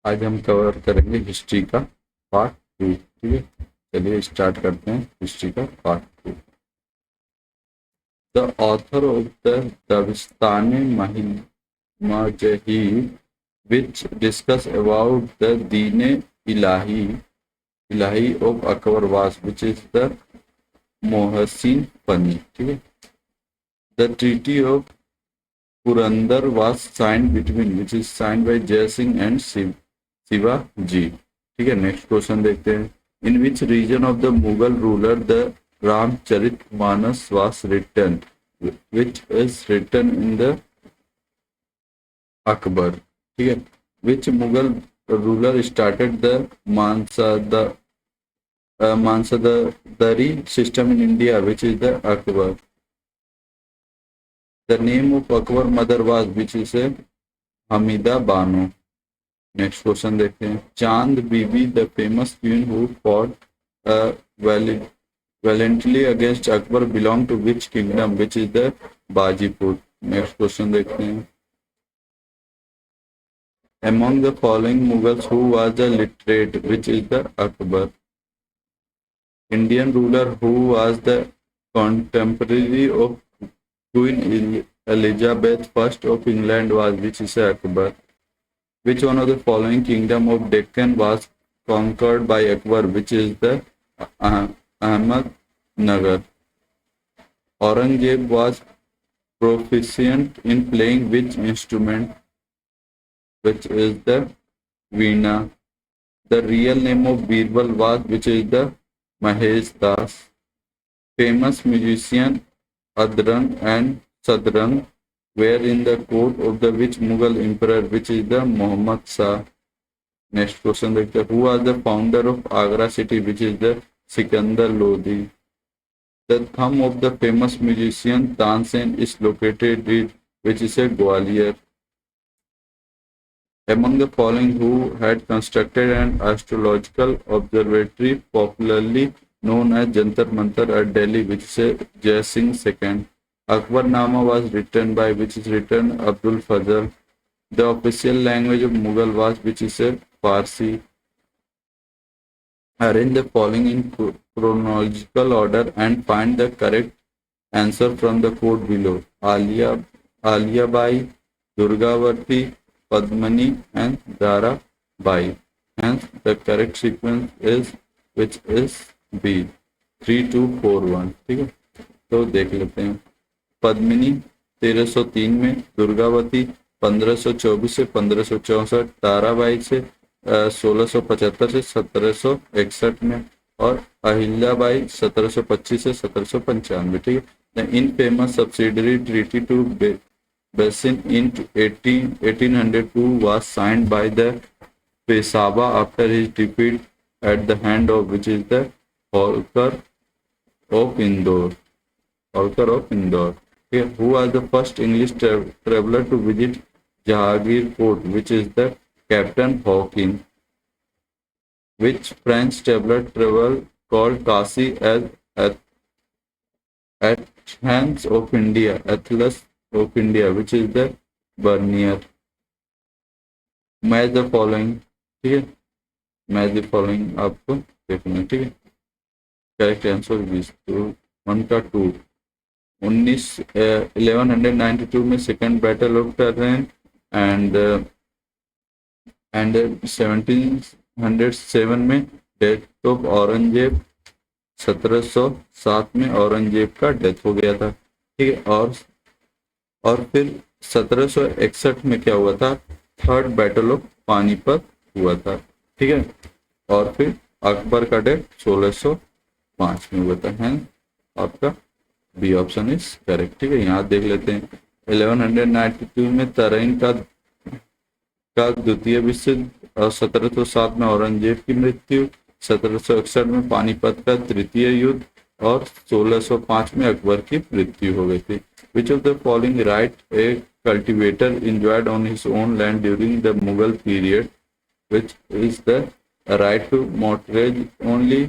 आज हम कवर करेंगे हिस्ट्री का पार्ट 2। ठीक है, चलिए स्टार्ट करते हैं हिस्ट्री का part 2। The author of the Dabistan Mazahib which discuss about the Din Ilahi of Akbar was which is the Mohsin Fani. ठीक है, the treaty of Purandar was signed between which is signed by जय सिंह एंड शिवाजी। ठीक है, नेक्स्ट क्वेश्चन देखते हैं। In which region of the Mughal ruler the Ramcharit Manas was written which is written in the Akbar. ठीक है, which Mughal ruler started the Mansabdari system in India which is the Akbar. The name of Akbar mother was which is Hamida Bano. Next question देखते हैं। Chand Bibi the famous queen who fought valiantly against Akbar belong to which kingdom which is the Bajipur। Next question देखते हैं। Among the following Mughals who was the literate which is the Akbar। Indian ruler who was the contemporary of Queen Elizabeth I of England was which is Akbar। Which one of the following kingdom of Deccan was conquered by Akbar which is the Ahmednagar। Aurangzeb was proficient in playing which instrument which is the veena। The real name of Birbal was which is the Mahesh Das। Famous musician Adrang and Sadrang were in the court of the which Mughal emperor which is the Muhammad Shah। Next question देखते हैं। Who was the founder of Agra city which is the Sikandar Lodi। The thumb of the famous musician Tansen is located in which is a Gwalior। Among the following who had constructed an astrological observatory popularly known as Jantar Mantar at Delhi which is a Jai Singh II। Akbarnama was written by which is written Abdul Fazl। The official language of Mughal was which is a Farsi। Arrange the following in chronological order and find the correct answer from the code below। Alia Bai, Durgavati, Padmani and Dara Bai। Hence the correct sequence is which is B 3 2 4 1। ठीक है, तो देख लेते हैं। पद्मिनी 1303 में, दुर्गावती 1524 से 1564, ताराबाई से 1675 से 1761 में और अहिल्याबाई 1725 से 1795। ठीक है, in famous subsidiary treaty to Basin in 1802 was signed by the Peshwa after his defeat at the hand of which is the Holkar of Indore। Holkar of Indore। Okay, who was the first English traveler to visit Jahangir Fort which is the Captain Hawkins। Which French traveler called Kasi as Athens of India, Atlas of India which is the Bernier। Match the following. ठीक है, match the following आपको देखना। ठीक है, correct answer 20 तो 1 का 2। 1192 में second battle of टर्रेन and 1707 में डेथ ऑफ औरंगजेब। 1707 में औरंगजेब का डेथ हो गया था। ठीक है, और फिर 1761 में क्या हुआ था, थर्ड बैटल ऑफ पानीपत हुआ था। ठीक है, और फिर अकबर का डेथ 1605 में हुआ था। है आपका बी ऑप्शन इज करेक्ट। ठीक है, यहाँ देख लेते हैं। 1192 में तराइन का द्वितीय विश्व और 1707 में औरंगजेब की मृत्यु, 1761 में पानीपत का तृतीय युद्ध और 1605 में अकबर की मृत्यु हो गई थी। Which of the following right a cultivator enjoyed on his own land during the Mughal period? Which is the right to mortgage only,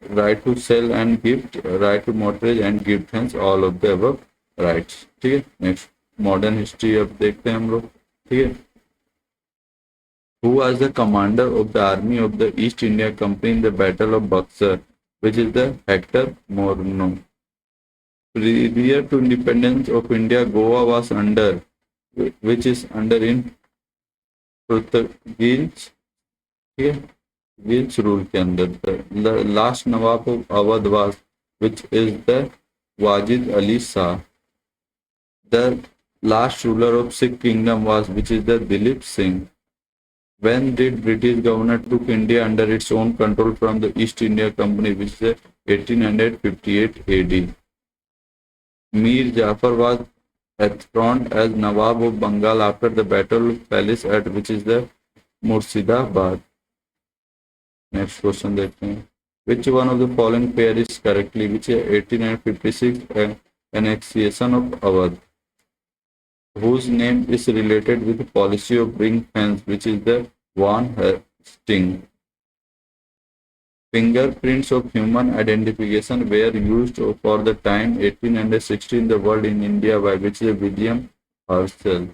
right to sell and gift, right to mortgage and gift, hence all of the above rights। ठीक है, next modern history अब देखते हैं हम लोग। ठीक है, Who was the commander of the army of the East India Company in the Battle of Buxar, which is the Hector Morno. Prior to independence of India, Goa was under, which is under in Portuguese, Portuguese rule के अंदर. The last Nawab of Awadh was, which is the Wajid Ali Shah. The last ruler of Sikh kingdom was, which is the Dilip Singh. When did British government took India under its own control from the East India Company, which is 1858 AD? Mir Jafar was enthroned as Nawab of Bengal after the Battle of Palace at, which is the Murshidabad. Next question देखते हैं. Which one of the following pair is correctly? Which is 1856 annexation of Awadh, whose name is related with the policy of ring fence, which is the Van Hastings. Fingerprints of human identification were used for the time 1860 in the world in India by which is William Herschel.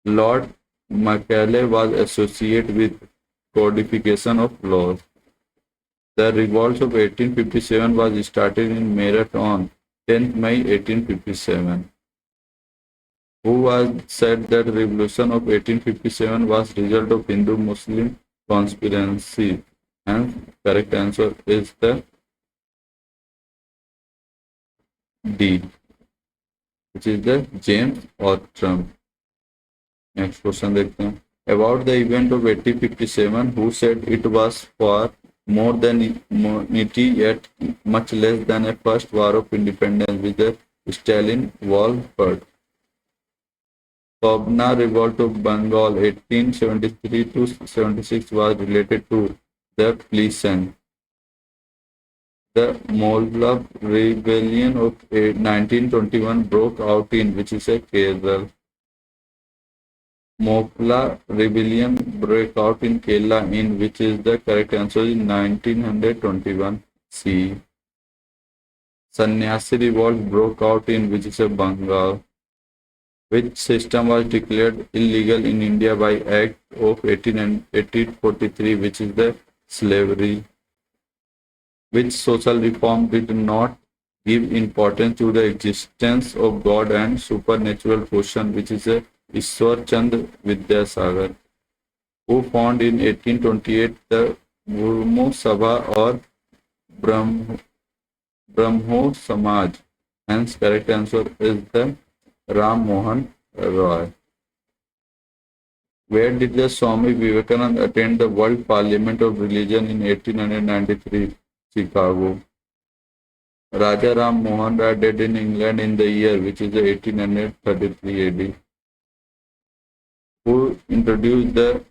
Lord Macaulay was associated with codification of laws. The revolt of 1857 was started in Meerut on 10th May 1857. Who was said that the revolution of 1857 was result of Hindu-Muslim conspiracy? And correct answer is the D, which is the James Outram. Next question देखते हैं. About the event of 1857, who said it was for more than unity yet much less than a first war of independence with the Stalin Wolford. Pabna revolt of Bengal 1873 to 76 was related to the Pleasant. The Molab rebellion of 1921 broke out in, which is a Kerala. Mopla rebellion broke out in Kerala in, which is the correct answer in 1921 C. Sannyasi revolt broke out in, which is a Bengal. Which system was declared illegal in India by Act of 1843, which is the slavery? Which social reform did not give importance to the existence of God and supernatural portion, which is a Ishwar Chand Vidyasagar? Who founded in 1828 the Gurmu Sabha or Brahmo Samaj? Hence, correct answer is the Ram Mohan Roy. Where did the Swami Vivekananda attend the World Parliament of Religion in 1893? Chicago. Raja Ram Mohan Roy died in England in the year, which is 1833 AD. Who introduced the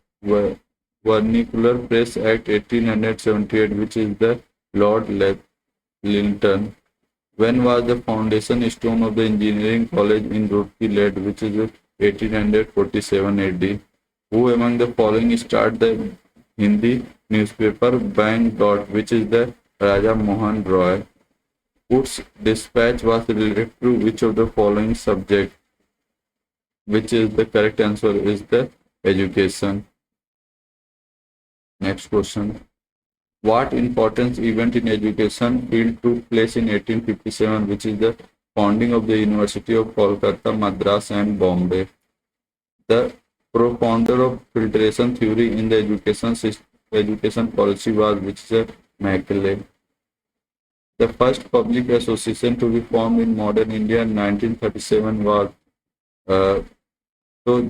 Vernacular Press Act 1878, which is the Lord Linton? When was the foundation stone of the engineering college in Roorkee laid, which is 1847 AD? Who among the following started the Hindi newspaper Bang Dot, which is the Raja Mohan Roy? Whose dispatch was related to which of the following subject? Which is the correct answer is the education. Next question. What important event in education field took place in 1857, which is the founding of the University of Kolkata, Madras and Bombay? The propounder of filtration theory in the education policy was, which is Macaulay. The first public association to be formed in modern India in 1937 was तो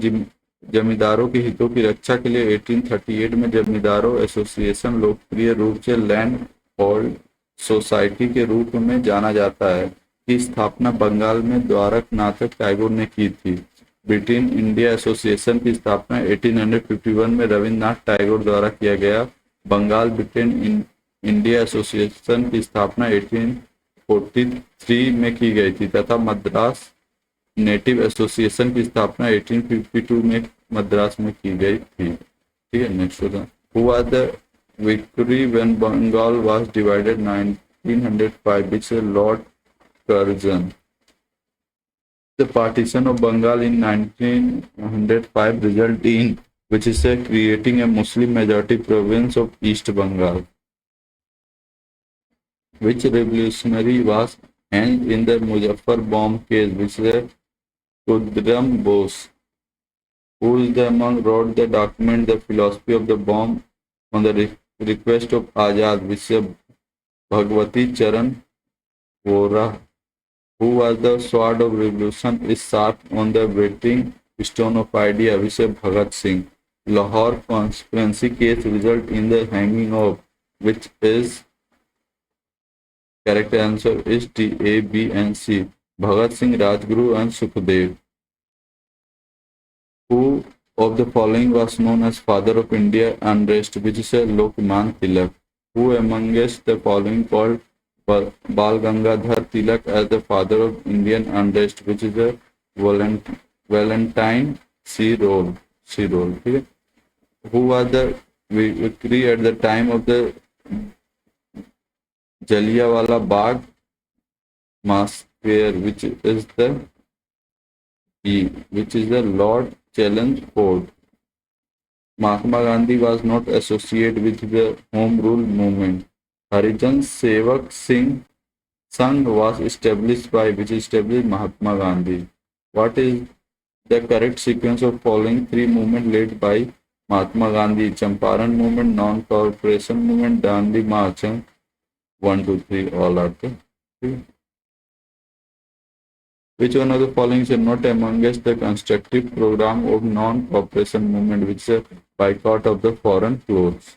जमींदारों के हितों की रक्षा के लिए 1838 में जमींदारों association लोकप्रिय रूप से लैंड होल्ड सोसाइटी के रूप में जाना जाता है की स्थापना बंगाल में द्वारकनाथ टैगोर ने की थी. ब्रिटेन इंडिया एसोसिएशन की स्थापना 1851 में रविन्द्रनाथ टैगोर द्वारा किया गया. बंगाल ब्रिटेन इंडिया एसोसिएशन की स्थापना 1843 में की गई थी तथा मद्रास नेटिव एसोसिएशन की स्थापना 1852 में मद्रास में की गई थी. ठीक है. Next question. Who was the victory when Bengal was divided 1905, which is Lord Curzon. The partition of Bengal in 1905 resulted in which is creating a Muslim majority province of East Bengal. Which revolutionary was hanged in the Muzaffar bomb case, which is Khudram Bose, who is the among wrote the document The Philosophy of the Bomb on the request of Azad, which is Bhagwati Charan Vora, who was the sword of revolution, is sharp on the whetting stone of idea, which is Bhagat Singh. Lahore conspiracy case result in the hanging of, which is correct answer is D, A, B, and C. Bhagat Singh, Rajguru, and Sukhdev. Who of the following was known as father of India unrest, which is Lokman Tilak? Who amongst the following called Bal Gangadhar Tilak as the father of Indian unrest, which is a Valentine C. Roll? Okay? Who was the victory at the time of the Jallianwala Bagh massacre, which is the E, which is the Lord Chelmsford. Mahatma Gandhi was not associated with the Home Rule movement. Harijan Sevak Singh Sangh was established by which established Mahatma Gandhi. What is the correct sequence of following three movements led by Mahatma Gandhi? Champaran movement, non-cooperation movement, Dandi March. 1, 2, 3, all are the. Which one of the following is not amongst the constructive program of non-cooperation movement, which is a boycott of the foreign clothes?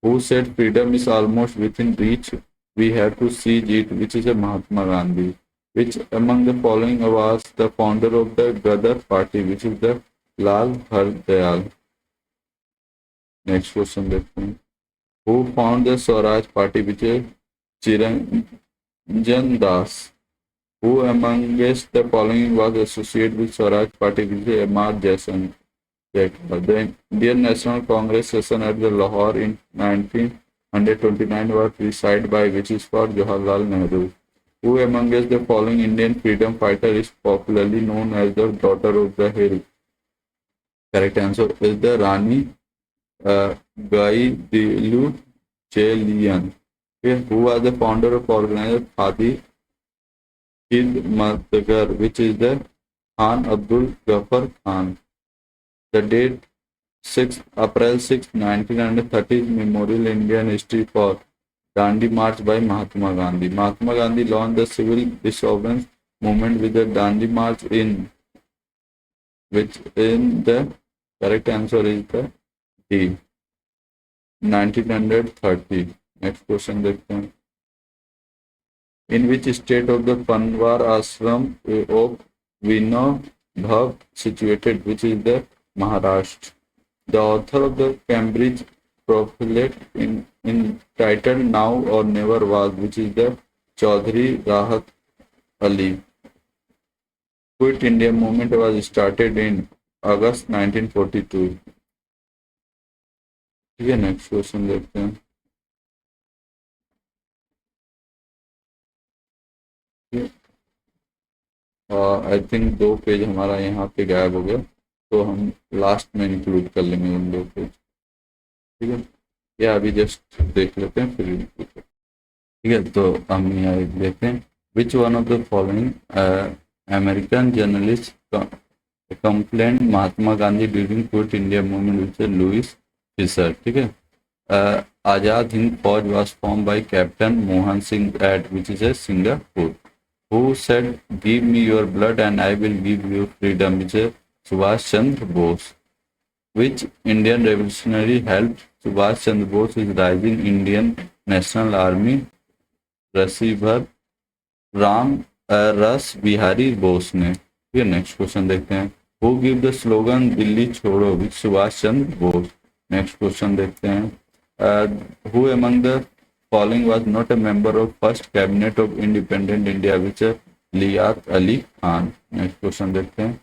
Who said freedom is almost within reach, we have to seize it, which is a Mahatma Gandhi? Which among the following was the founder of the Gadar party, which is the Lal Hardayal? Next question. Who found the Swaraj party, which is Chiranjan Das? Who amongst the following was associated with Swaraj party, which is M.R. Jason? The Indian National Congress session at the Lahore in 1929 was presided by which is for Jawaharlal Nehru. Who amongst the following Indian freedom fighter is popularly known as the daughter of the hill? Correct answer is the Rani Gaidilu Chelian. Okay. Who was the founder of organizer Khadi Khidmatgar, which is the Khan Abdul Ghaffar Khan? The date 6 April 6, 1930 is Memorial Indian History for Dandi March by Mahatma Gandhi. Mahatma Gandhi launched the civil disobedience movement with the Dandi March in which in the correct answer is the D, 1930. Next question देखते हैं. In which state of the Panwar ashram of Vinodbhav situated, which is the Maharashtra? The author of the Cambridge Prophet in title Now or Never was, which is the Chaudhry Rahat Ali. Quit India movement was started in August 1942. ठीक है, next question देखते हैं. I think 2 page हमारा यहाँ पे गायब हो गया, तो हम लास्ट में इंक्लूड कर लेंगे उन 2 पेज. ठीक है, या अभी जस्ट देख लेते हैं फिर इंक्लूड. ठीक है, तो हम यहाँ देखते हैं. Which one of the following American journalist complaint Mahatma Gandhi during quit India movement which Louis Fischer. ठीक है, आजाद हिंद फौज was formed by Captain Mohan Singh at which is a Singapore. Who said, "Give me your blood and I will give you freedom," which is Subhash Chandra Bose. Which Indian revolutionary helped Subhash Chandra Bose is rising Indian National Army? Rasibhar Ram Ras Bihari Bose ने. ये next question देखते हैं. Who give the slogan Delhi छोड़ो with Subhash Chandra Bose? Next question देखते हैं. Who among the following was not a member of first cabinet of independent India, which is Liat Ali Khan? Next question देखते हैं.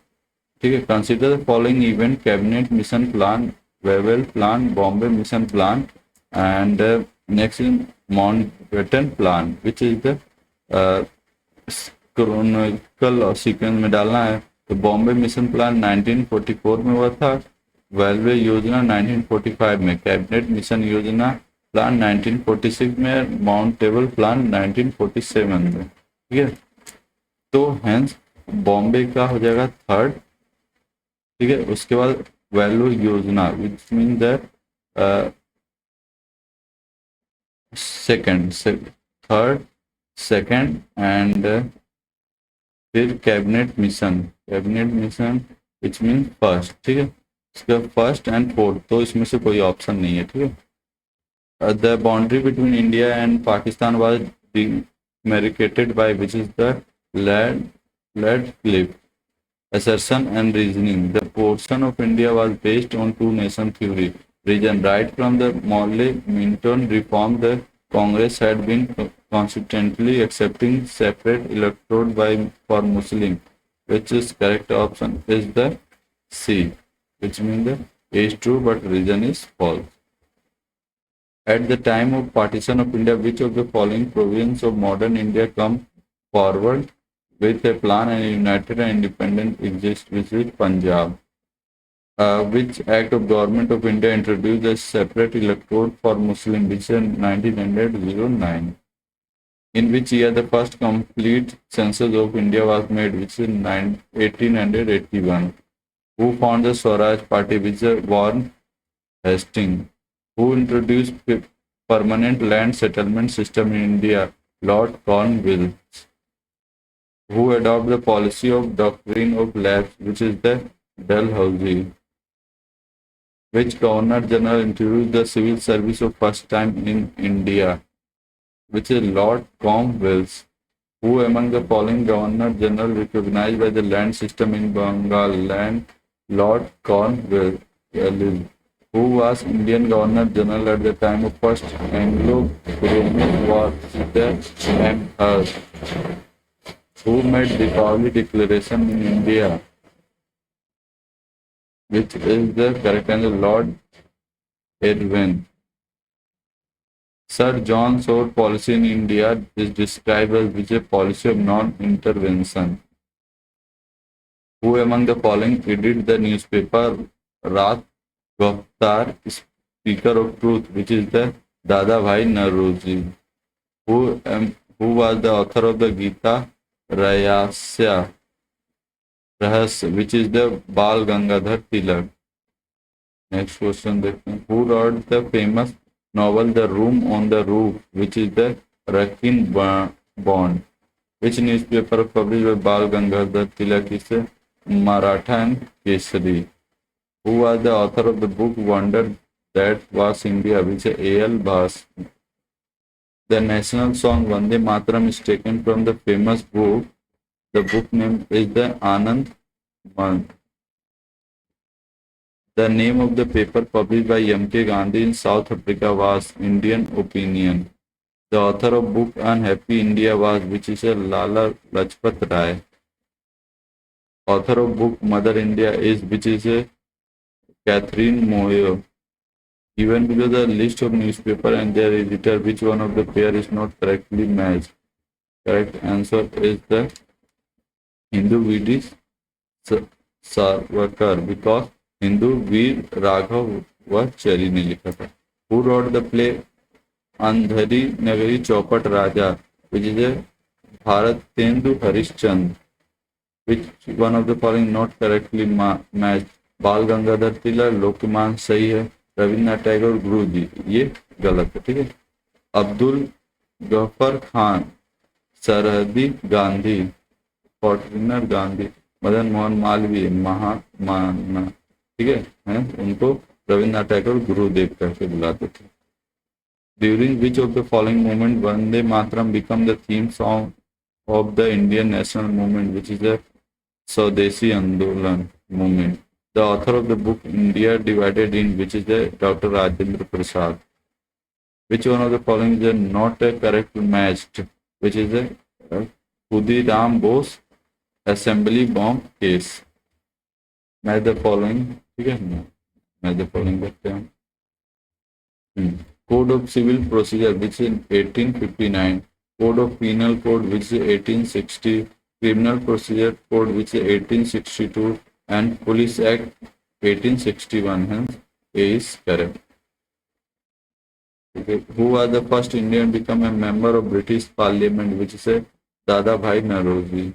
ठीक है, consider the following event cabinet mission plan, Wavell plan, Bombay mission plan and next is Mountbatten plan. Which is the chronological sequence में डालना है. तो Bombay mission plan 1944 में हुआ था, रेलवे योजना 1945 में, कैबिनेट मिशन योजना प्लान 1946 में, माउंट टेबल प्लान 1947 में। ठीक है, तो हेंस बॉम्बे का हो जाएगा थर्ड। ठीक है, उसके बाद वैल्यू योजना which mean that second, third, second and फिर cabinet mission which mean first. ठीक है, इसका फर्स्ट एंड फोर्थ, तो इसमें से कोई ऑप्शन नहीं है। ठीक है, the boundary between India and Pakistan was demarcated by which is the lead cliff assertion and reasoning. The portion of India was based on two nation theory region. Right from the Morley-Minton reform, the Congress had been consistently accepting separate electorate for Muslim, which is correct option is the C, which means the A is true but reason is false. At the time of partition of India, which of the following provinces of modern India come forward with a plan and united and independent exist, which is Punjab? Which act of government of India introduced a separate electorate for Muslim, which is 1909? In which year the first complete census of India was made, which is 1881? Who founded the Swaraj Party, which is Warren Hastings? Who introduced permanent land settlement system in India? Lord Cornwallis. Who adopted the policy of doctrine of lapse, which is the Dalhousie? Which Governor General introduced the civil service for first time in India, which is Lord Cornwallis? Who among the following Governor General recognized by the land system in Bengal? Lord Cornwallis. Who was Indian Governor General at the time of first Anglo-Burmese war? Amherst. Who made the Deepavali Declaration in India? Which is the correct answer? Lord Irwin. Sir John Soar policy in India is described as which a policy of non-intervention. Who among the following edited the newspaper Raat Gaftar, Speaker of Truth, which is the Dada Bhai Nauroji? Who was the author of the Gita Rahasya, which is the Bal Gangadhar Tilak? Next question देखते हैं. Who wrote the famous novel The Room on the Roof, which is the Rakin Bond? Which newspaper published by Bal Gangadhar Tilak is Maratha and Kesari? Who was the author of the book Wonder That Was India, which is A.L. Bhass? The national song Vande Mataram is taken from the famous book. The book name is the Anand Month. The name of the paper published by M.K. Gandhi in South Africa was Indian Opinion. The author of book Unhappy India was, which is a Lala Lajpat Rai. Author of book Mother India is, which is a Catherine Moyo. Given below the list of newspaper and their editor, which one of the pair is not correctly matched? Correct answer is the Hindu Vidis Sarvakar, because Hindu Veer Raghav वह cherry ने लिखा था. Who wrote the play Andhari Nagari Chaupat Raja, which is a Bharatendu Harishchandra? Which one of the following not correctly matched? बाल गंगाधर तिलक, लोकमान सही है, रविन्द्रनाथ टैगोर, गुरु जी ये गलत है. ठीक है. अब्दुल गफर खान, सरहदी गांधी, फॉर्टिनर गांधी, मदन मोहन मालवीय, महामाना. ठीक है, उनको रविन्द्रनाथ टैगोर गुरुदेव करके बुलाते थे. During which of the following movement Vande Mataram become the theme song of the Indian national movement, which is the स्वदेशी आंदोलन movement? The author of the book India Divided in, which is the Dr. Rajendra Prasad. Which one of the following is not a correct matched? Which is the Khudiram Bose assembly bomb case. Match the following. ठीक है, match the following करते हैं. Code of Civil Procedure, which is 1859. Code of Penal Code, which is 1860. Criminal Procedure Code, which is 1862. And Police Act 1861, hence A is correct. Okay. Who was the first Indian to become a member of British Parliament, which is a Dadabhai Naoroji,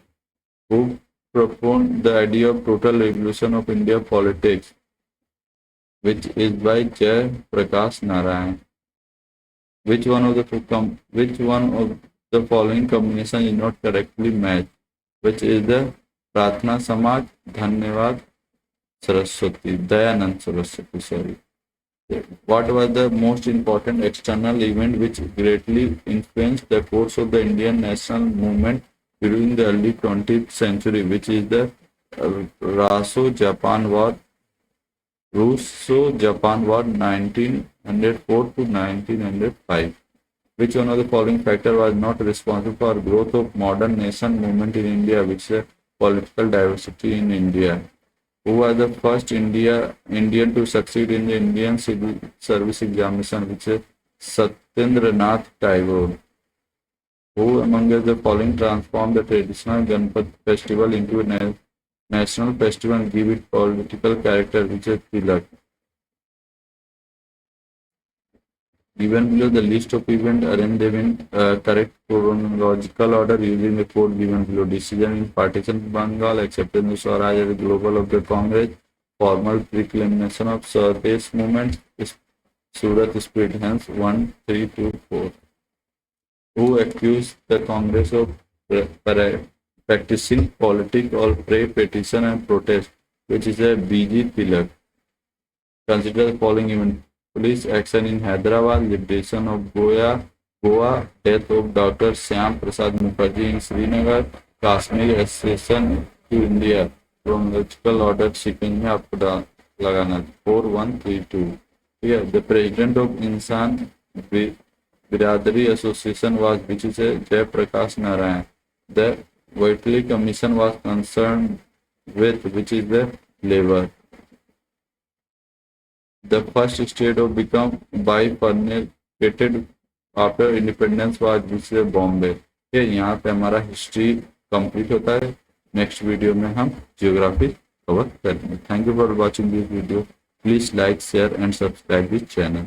who proposed the idea of total revolution of India politics, which is by Jay Prakash Narayan. Which one of the following combination is not correctly matched? Which is the Pratna Samaj, Dhanyavad Saraswati, Dayanand Saraswati, sorry. What was the most important external event which greatly influenced the course of the Indian national movement during the early 20th century, which is the Russo-Japan War 1904 to 1905. Which one of the following factors was not responsible for growth of modern nation movement in India, which is political diversity in India? Who was the first Indian to succeed in the Indian civil service examination, which is Satyendranath Tagore? Who among the following transformed the traditional Ganpat festival into a national festival and give it political character, which is Tilak? Given below the list of events, arrange them in correct chronological order using the code given below. Decision in partition of Bengal, acceptance of Swaraj as the global of the Congress, formal proclamation of Swadesh movement, Surat split, hence 1, 3, 2, 4. Who accused the Congress of practicing politics or petition and protest, which is a B.G. Tilak? Consider the following event. Police action in Hyderabad, liberation of Goa, death of Dr. Syam Prasad Mukherjee in Srinagar, Kashmir accession to India. Chronological order sequence में आपको लगाना 4, 1, 3, 2. Yeah, the president of Insan Biradari Association was, which is a Jay Prakash Narayan. The Whiteley Commission was concerned with, which is the labor. The first state to become bifurcated after independence was, which is Bombay. ये यहाँ पे हमारा history complete होता है. Next video में हम geography cover करेंगे. Thank you for watching this video. Please like, share and subscribe this channel.